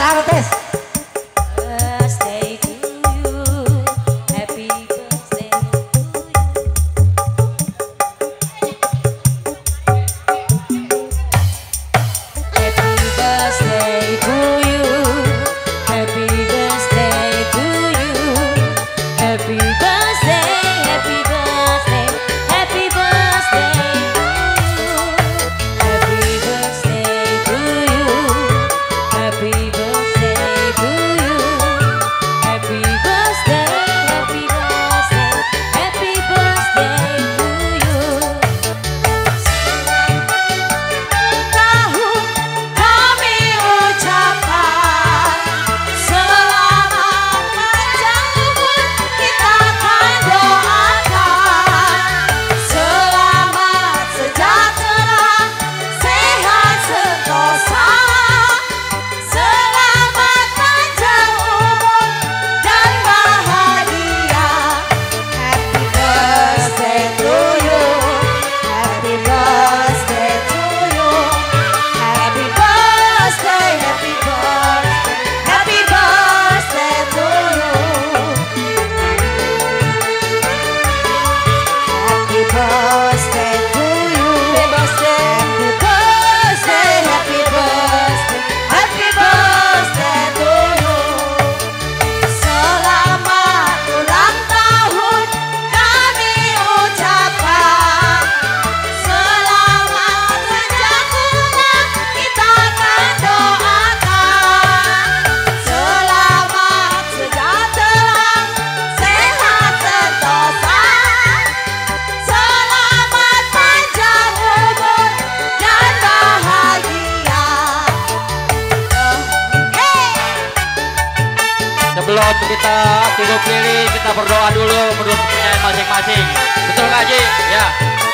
artis. Birthday to you, happy birthday to you. Happy birthday to you, happy birthday to you, happy birthday, happy birthday, happy birthday to you, happy birthday to you, happy birthday to you, happy birthday, happy birthday, happy birthday to you. Tahun kami ucapkan selamat panjang umur, kita akan doakan selamat sejahtera, sehat sentosa, selamat panjang umur dan bahagia. Happy birthday to you, happy birthday to you, happy birthday, happy birthday, happy birthday to you. Happy birthday to you, happy birthday, happy birthday, happy birthday to you. Selamat ulang tahun kami ucapkan, selamat sejahtera kita akan doakan, selamat sejahtera, sehat sentosa, selamat panjang umur dan bahagia. Sebelum kita tidur pilih, kita berdoa dulu menurut kepercayaan masing-masing. Betul nggak Ji? Ya,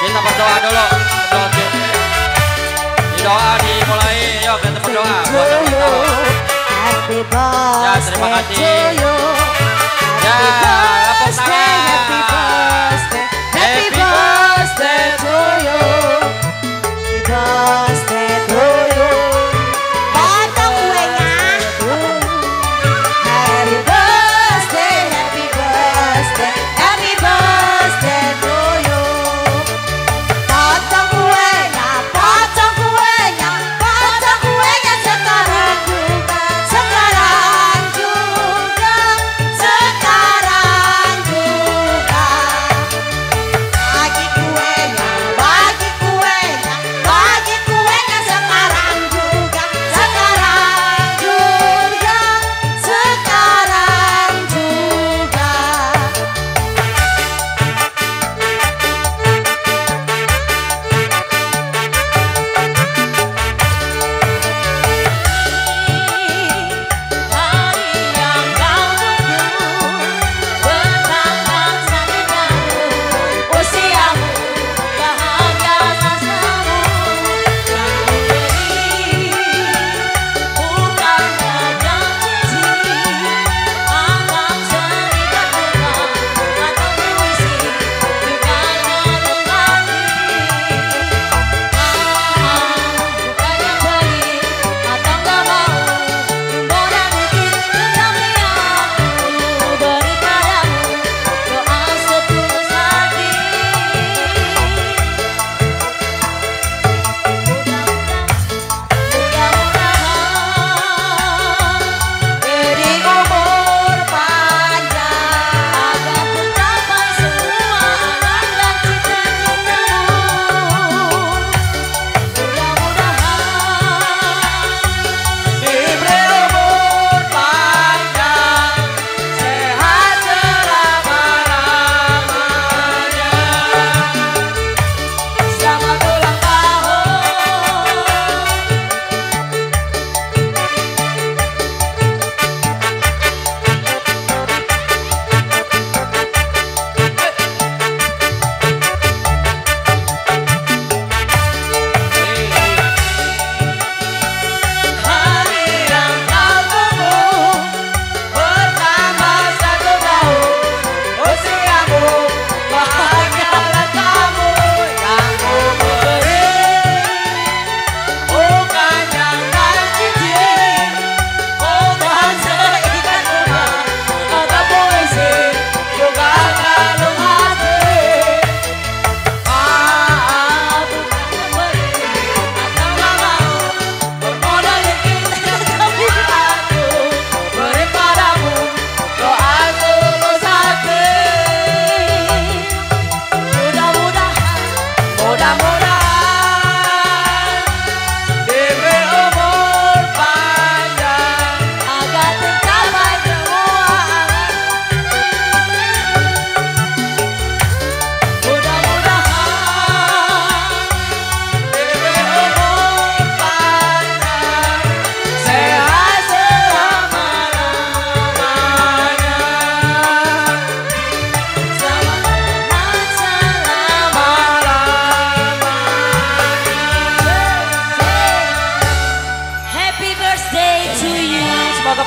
kita berdoa dulu. Sebelum doa dimulai, yuk kita berdoa. Buat tahu. Happy Ya, terima birthday kasih. to you. Ya, Happy tepuk birthday, tangan. happy birthday, happy Happy birthday to you. Happy birthday to you. Potong kuenya. Happy birthday, happy birthday, happy birthday to you. Potong kuenya, potong kuenya, potong kuenya sekarang juga, sekarang juga, sekarang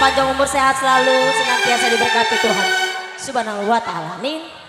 panjang umur, sehat selalu, senantiasa diberkati Tuhan Subhanahu wa ta'ala. Amin.